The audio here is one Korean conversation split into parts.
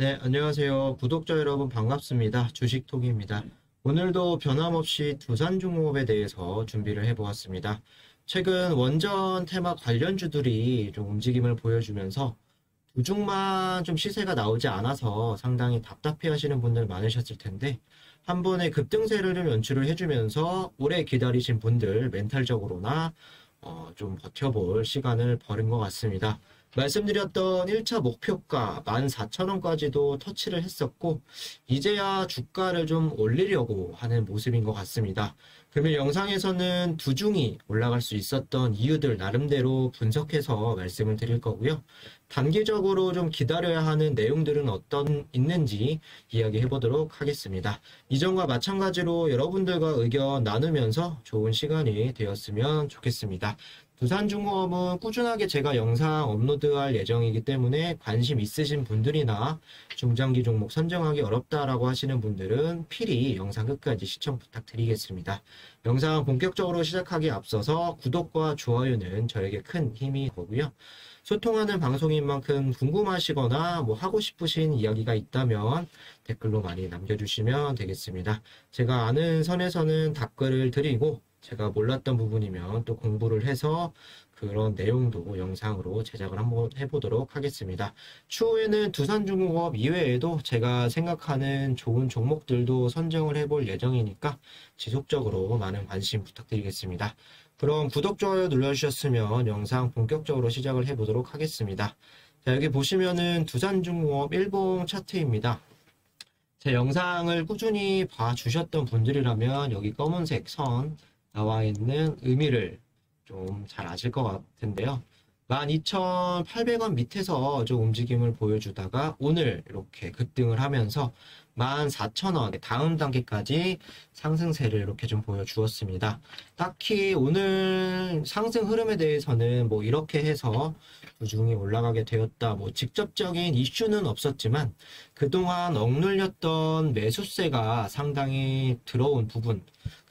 네, 안녕하세요. 구독자 여러분 반갑습니다. 주식톡입니다. 오늘도 변함없이 두산중공업에 대해서 준비를 해보았습니다. 최근 원전 테마 관련주들이 좀 움직임을 보여주면서 주중만 좀 시세가 나오지 않아서 상당히 답답해 하시는 분들 많으셨을 텐데 한 번에 급등세를 좀 연출을 해주면서 오래 기다리신 분들 멘탈적으로나 좀 버텨볼 시간을 벌인 것 같습니다. 말씀드렸던 1차 목표가 14,000원까지도 터치를 했었고 이제야 주가를 좀 올리려고 하는 모습인 것 같습니다. 금일 영상에서는 두중이 올라갈 수 있었던 이유들 나름대로 분석해서 말씀을 드릴 거고요. 단기적으로 좀 기다려야 하는 내용들은 어떤 있는지 이야기해 보도록 하겠습니다. 이전과 마찬가지로 여러분들과 의견 나누면서 좋은 시간이 되었으면 좋겠습니다. 두산중공업은 꾸준하게 제가 영상 업로드할 예정이기 때문에 관심 있으신 분들이나 중장기 종목 선정하기 어렵다라고 하시는 분들은 필히 영상 끝까지 시청 부탁드리겠습니다. 영상 본격적으로 시작하기에 앞서서 구독과 좋아요는 저에게 큰 힘이 되고요. 소통하는 방송인 만큼 궁금하시거나 뭐 하고 싶으신 이야기가 있다면 댓글로 많이 남겨주시면 되겠습니다. 제가 아는 선에서는 답글을 드리고 제가 몰랐던 부분이면 또 공부를 해서 그런 내용도 영상으로 제작을 한번 해보도록 하겠습니다. 추후에는 두산중공업 이외에도 제가 생각하는 좋은 종목들도 선정을 해볼 예정이니까 지속적으로 많은 관심 부탁드리겠습니다. 그럼 구독, 좋아요 눌러주셨으면 영상 본격적으로 시작을 해보도록 하겠습니다. 자, 여기 보시면은 두산중공업 일봉 차트입니다. 제 영상을 꾸준히 봐주셨던 분들이라면 여기 검은색 선 나와 있는 의미를 좀 잘 아실 것 같은데요. 12,800원 밑에서 좀 움직임을 보여주다가 오늘 이렇게 급등을 하면서 14,000원 다음 단계까지 상승세를 이렇게 좀 보여주었습니다. 딱히 오늘 상승 흐름에 대해서는 뭐 이렇게 해서 주중이 올라가게 되었다 뭐 직접적인 이슈는 없었지만 그동안 억눌렸던 매수세가 상당히 들어온 부분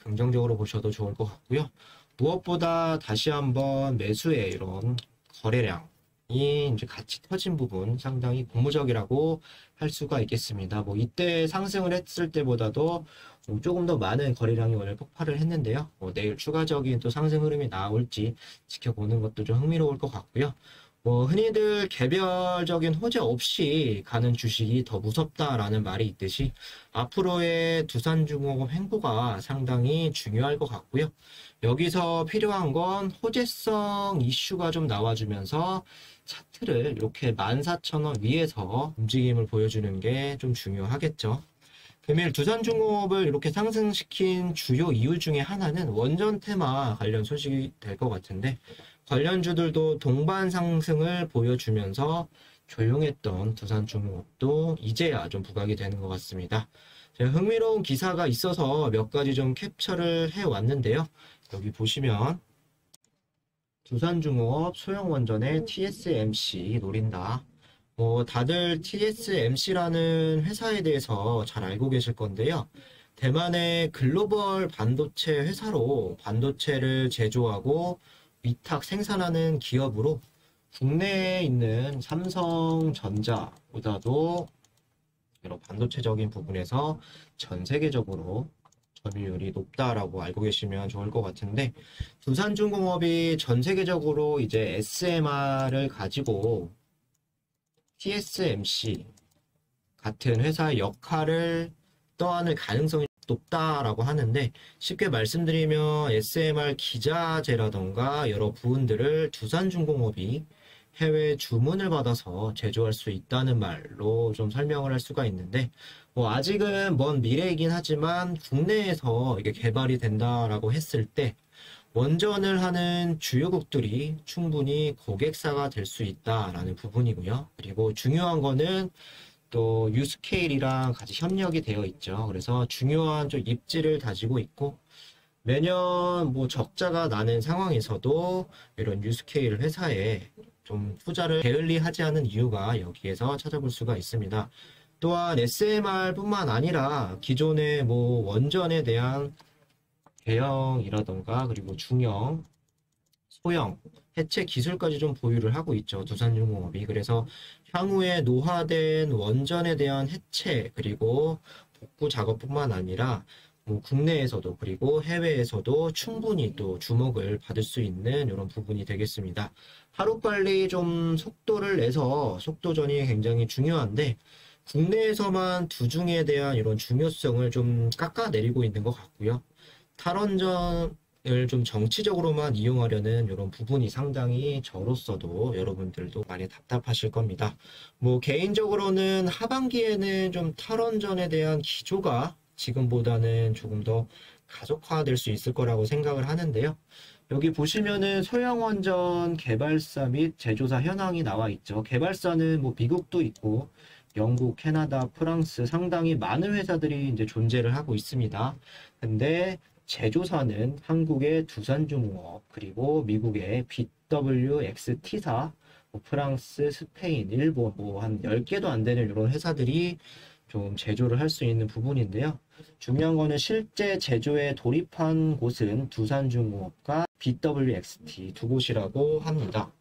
긍정적으로 보셔도 좋을 것 같고요. 무엇보다 다시 한번 매수의 이런 거래량이 이제 같이 터진 부분 상당히 고무적이라고 할 수가 있겠습니다. 뭐 이때 상승을 했을 때보다도 조금 더 많은 거래량이 오늘 폭발을 했는데요. 내일 추가적인 또 상승 흐름이 나올지 지켜보는 것도 좀 흥미로울 것 같고요. 흔히들 개별적인 호재 없이 가는 주식이 더 무섭다라는 말이 있듯이 앞으로의 두산중공업 행보가 상당히 중요할 것 같고요. 여기서 필요한 건 호재성 이슈가 좀 나와주면서 차트를 이렇게 14,000원 위에서 움직임을 보여주는 게 좀 중요하겠죠. 금일 두산중공업을 이렇게 상승시킨 주요 이유 중에 하나는 원전 테마 관련 소식이 될 것 같은데 관련주들도 동반 상승을 보여주면서 조용했던 두산중공업도 이제야 좀 부각이 되는 것 같습니다. 제가 흥미로운 기사가 있어서 몇 가지 좀 캡처를 해왔는데요. 여기 보시면 두산중공업 소형원전의 TSMC 노린다. 다들 TSMC라는 회사에 대해서 잘 알고 계실 건데요. 대만의 글로벌 반도체 회사로 반도체를 제조하고 위탁 생산하는 기업으로 국내에 있는 삼성전자보다도 이런 반도체적인 부분에서 전 세계적으로 점유율이 높다라고 알고 계시면 좋을 것 같은데 두산중공업이 전 세계적으로 이제 SMR을 가지고 TSMC 같은 회사의 역할을 떠안을 가능성이 높다라고 하는데 쉽게 말씀드리면 SMR 기자재라던가 여러 부분들을 두산중공업이 해외 주문을 받아서 제조할 수 있다는 말로 좀 설명을 할 수가 있는데 아직은 먼 미래이긴 하지만 국내에서 이게 개발이 된다라고 했을 때 원전을 하는 주요국들이 충분히 고객사가 될 수 있다라는 부분이고요. 그리고 중요한 거는 또 유스케일이랑 같이 협력이 되어 있죠. 그래서 중요한 좀 입지를 다지고 있고 매년 뭐 적자가 나는 상황에서도 이런 유스케일 회사에 좀 투자를 게을리하지 않은 이유가 여기에서 찾아볼 수가 있습니다. 또한 SMR뿐만 아니라 기존의 뭐 원전에 대한 대형이라던가 그리고 중형, 소형, 해체 기술까지 좀 보유를 하고 있죠. 두산중공업이. 그래서 향후에 노화된 원전에 대한 해체 그리고 복구 작업뿐만 아니라 뭐 국내에서도 그리고 해외에서도 충분히 또 주목을 받을 수 있는 이런 부분이 되겠습니다. 하루빨리 좀 속도를 내서 속도전이 굉장히 중요한데 국내에서만 두중에 대한 이런 중요성을 좀 깎아내리고 있는 것 같고요. 탈원전을 좀 정치적으로만 이용하려는 이런 부분이 상당히 저로서도 여러분들도 많이 답답하실 겁니다. 뭐 개인적으로는 하반기에는 좀 탈원전에 대한 기조가 지금보다는 조금 더 가속화될 수 있을 거라고 생각을 하는데요. 여기 보시면은 소형원전 개발사 및 제조사 현황이 나와 있죠. 개발사는 뭐 미국도 있고 영국, 캐나다, 프랑스 상당히 많은 회사들이 이제 존재를 하고 있습니다. 근데 제조사는 한국의 두산중공업, 그리고 미국의 BWXT사, 뭐 프랑스, 스페인, 일본 뭐 한 10개도 안 되는 이런 회사들이 좀 제조를 할 수 있는 부분인데요. 중요한 거는 실제 제조에 돌입한 곳은 두산중공업과 BWXT 두 곳이라고 합니다.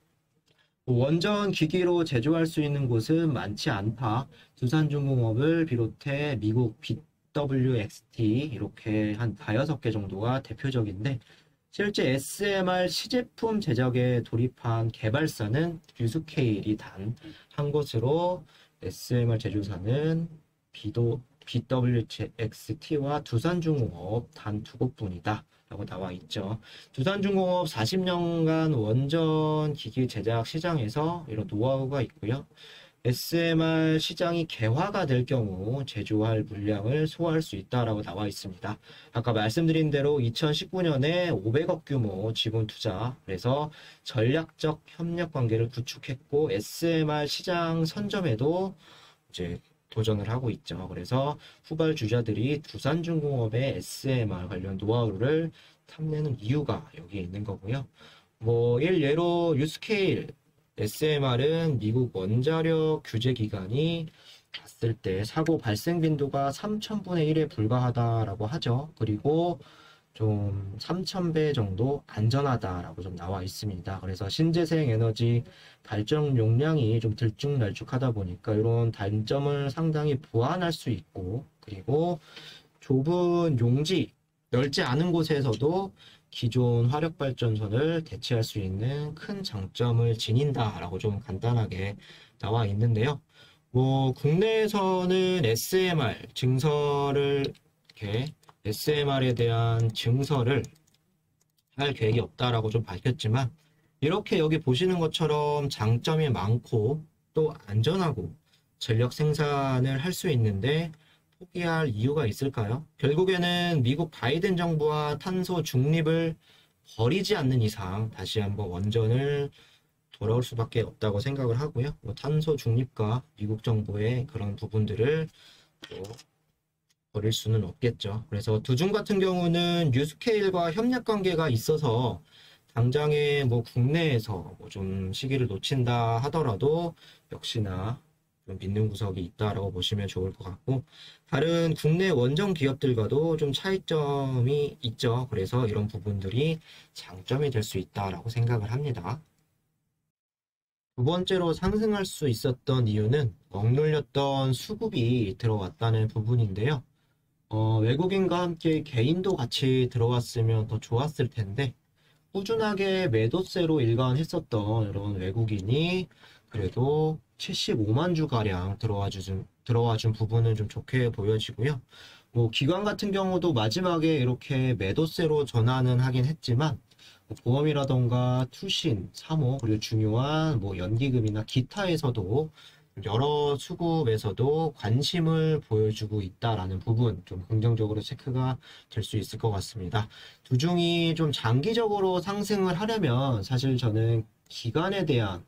원전 기기로 제조할 수 있는 곳은 많지 않다. 두산중공업을 비롯해 미국 BWXT 이렇게 한 5-6개 정도가 대표적인데 실제 SMR 시제품 제작에 돌입한 개발사는 유스케일이 단 한 곳으로 SMR 제조사는 BWXT와 두산중공업 단 2곳뿐이다 라고 나와 있죠. 두산중공업 40년간 원전 기기 제작 시장에서 이런 노하우가 있고요. SMR 시장이 개화가 될 경우 제조할 물량을 소화할 수 있다라고 나와 있습니다. 아까 말씀드린 대로 2019년에 500억 규모 지분 투자, 그래서 전략적 협력 관계를 구축했고 SMR 시장 선점에도 이제 도전을 하고 있죠. 그래서 후발주자들이 두산중공업의 SMR 관련 노하우를 탐내는 이유가 여기에 있는 거고요. 뭐 일례로 유스케일 SMR은 미국 원자력 규제 기관이 봤을 때 사고 발생 빈도가 3000분의 1에 불과하다라고 하죠. 그리고 좀 3000배 정도 안전하다라고 좀 나와 있습니다. 그래서 신재생 에너지 발전 용량이 좀 들쭉날쭉하다 보니까 이런 단점을 상당히 보완할 수 있고, 그리고 좁은 용지, 넓지 않은 곳에서도 기존 화력발전소를 대체할 수 있는 큰 장점을 지닌다라고 좀 간단하게 나와 있는데요. 뭐 국내에서는 SMR 증설을 이렇게 SMR에 대한 증설을 할 계획이 없다라고 좀 밝혔지만 이렇게 여기 보시는 것처럼 장점이 많고 또 안전하고 전력 생산을 할 수 있는데 포기할 이유가 있을까요? 결국에는 미국 바이든 정부와 탄소 중립을 버리지 않는 이상 다시 한번 원전을 돌아올 수밖에 없다고 생각을 하고요. 뭐 탄소 중립과 미국 정부의 그런 부분들을 또 버릴 수는 없겠죠. 그래서 두중 같은 경우는 뉴스케일과 협력 관계가 있어서 당장에 뭐 국내에서 뭐 좀 시기를 놓친다 하더라도 역시나 좀 믿는 구석이 있다라고 보시면 좋을 것 같고, 다른 국내 원전 기업들과도 좀 차이점이 있죠. 그래서 이런 부분들이 장점이 될 수 있다라고 생각을 합니다. 두 번째로 상승할 수 있었던 이유는 억눌렸던 수급이 들어왔다는 부분인데요. 외국인과 함께 개인도 같이 들어왔으면 더 좋았을 텐데 꾸준하게 매도세로 일관했었던 이런 외국인이 그래도 75만 주가량 들어와 준 부분은 좀 좋게 보여지고요. 뭐 기관 같은 경우도 마지막에 이렇게 매도세로 전환은 하긴 했지만 뭐 보험이라던가 투신, 사모, 그리고 중요한 뭐 연기금이나 기타에서도 여러 수급에서도 관심을 보여주고 있다라는 부분 좀 긍정적으로 체크가 될 수 있을 것 같습니다. 두중이 좀 장기적으로 상승을 하려면 사실 저는 기간에 대한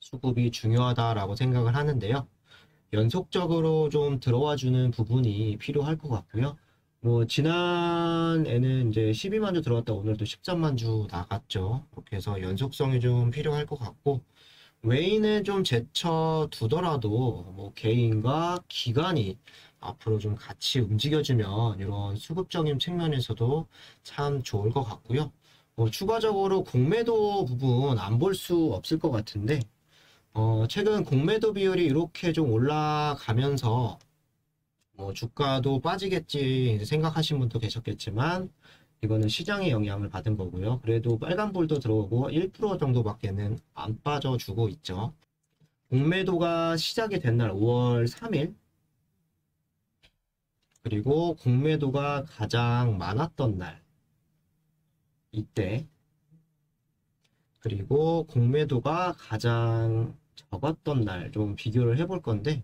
수급이 중요하다라고 생각을 하는데요. 연속적으로 좀 들어와주는 부분이 필요할 것 같고요. 뭐 지난에는 이제 12만 주 들어왔다 오늘도 13만 주 나갔죠. 그렇게 해서 연속성이 좀 필요할 것 같고, 외인은 좀 제쳐 두더라도 뭐 개인과 기관이 앞으로 좀 같이 움직여주면 이런 수급적인 측면에서도 참 좋을 것 같고요. 뭐 추가적으로 공매도 부분 안 볼 수 없을 것 같은데 최근 공매도 비율이 이렇게 좀 올라가면서 주가도 빠지겠지 생각하신 분도 계셨겠지만 이거는 시장의 영향을 받은 거고요. 그래도 빨간불도 들어오고 1% 정도밖에는 안 빠져주고 있죠. 공매도가 시작이 된 날 5월 3일, 그리고 공매도가 가장 많았던 날 이때, 그리고 공매도가 가장 적었던 날 좀 비교를 해볼 건데,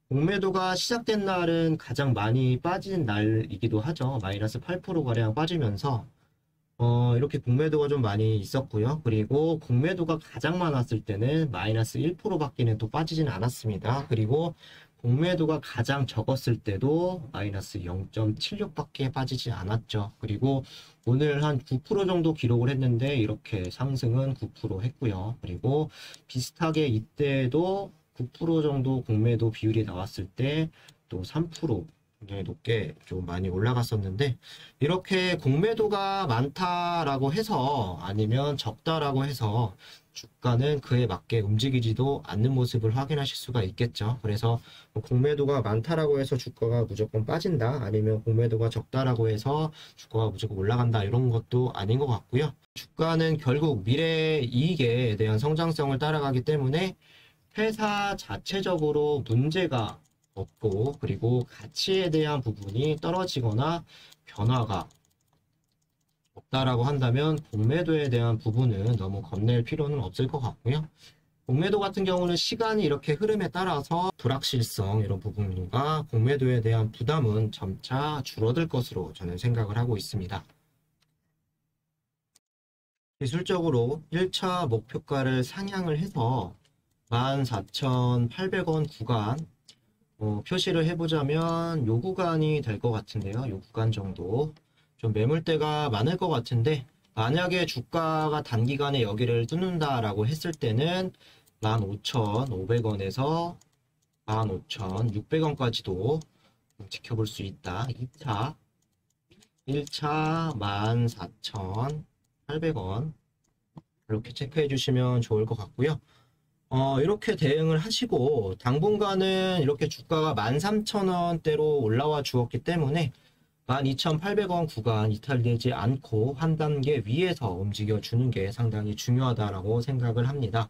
공매도가 시작된 날은 가장 많이 빠진 날이기도 하죠. 마이너스 8%가량 빠지면서 이렇게 공매도가 좀 많이 있었고요. 그리고 공매도가 가장 많았을 때는 마이너스 1%밖에는 또 빠지진 않았습니다. 그리고 공매도가 가장 적었을 때도 마이너스 0.76밖에 빠지지 않았죠. 그리고 오늘 한 9% 정도 기록을 했는데 이렇게 상승은 9% 했고요. 그리고 비슷하게 이때도 9% 정도 공매도 비율이 나왔을 때 또 3% 굉장히 높게 좀 많이 올라갔었는데, 이렇게 공매도가 많다라고 해서 아니면 적다라고 해서 주가는 그에 맞게 움직이지도 않는 모습을 확인하실 수가 있겠죠. 그래서 공매도가 많다라고 해서 주가가 무조건 빠진다, 아니면 공매도가 적다라고 해서 주가가 무조건 올라간다, 이런 것도 아닌 것 같고요. 주가는 결국 미래 이익에 대한 성장성을 따라가기 때문에 회사 자체적으로 문제가 없고, 그리고 가치에 대한 부분이 떨어지거나 변화가 없다라고 한다면 공매도에 대한 부분은 너무 겁낼 필요는 없을 것 같고요. 공매도 같은 경우는 시간이 이렇게 흐름에 따라서 불확실성 이런 부분과 공매도에 대한 부담은 점차 줄어들 것으로 저는 생각을 하고 있습니다. 기술적으로 1차 목표가를 상향을 해서 14,800원 구간 표시를 해보자면 요 구간이 될 것 같은데요. 요 구간 정도 좀 매물대가 많을 것 같은데, 만약에 주가가 단기간에 여기를 뚫는다라고 했을 때는 15,500원에서 15,600원까지도 지켜볼 수 있다. 2차 1차 14,800원 이렇게 체크해 주시면 좋을 것 같고요. 이렇게 대응을 하시고 당분간은 이렇게 주가가 13,000원대로 올라와 주었기 때문에 12,800원 구간 이탈되지 않고 한 단계 위에서 움직여 주는 게 상당히 중요하다라고 생각을 합니다.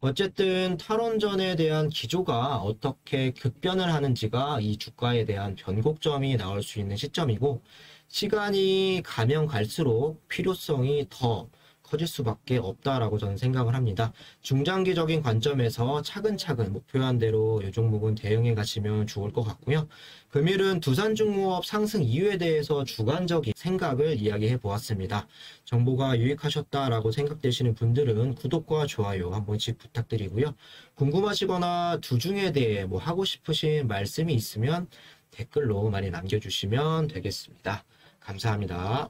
어쨌든 탈원전에 대한 기조가 어떻게 급변을 하는지가 이 주가에 대한 변곡점이 나올 수 있는 시점이고, 시간이 가면 갈수록 필요성이 더 커질 수밖에 없다라고 저는 생각을 합니다. 중장기적인 관점에서 차근차근 목표한 대로 이 종목은 대응해 가시면 좋을 것 같고요. 금일은 두산중공업 상승 이유에 대해서 주관적인 생각을 이야기해 보았습니다. 정보가 유익하셨다라고 생각되시는 분들은 구독과 좋아요 한 번씩 부탁드리고요. 궁금하시거나 두중에 대해 하고 싶으신 말씀이 있으면 댓글로 많이 남겨주시면 되겠습니다. 감사합니다.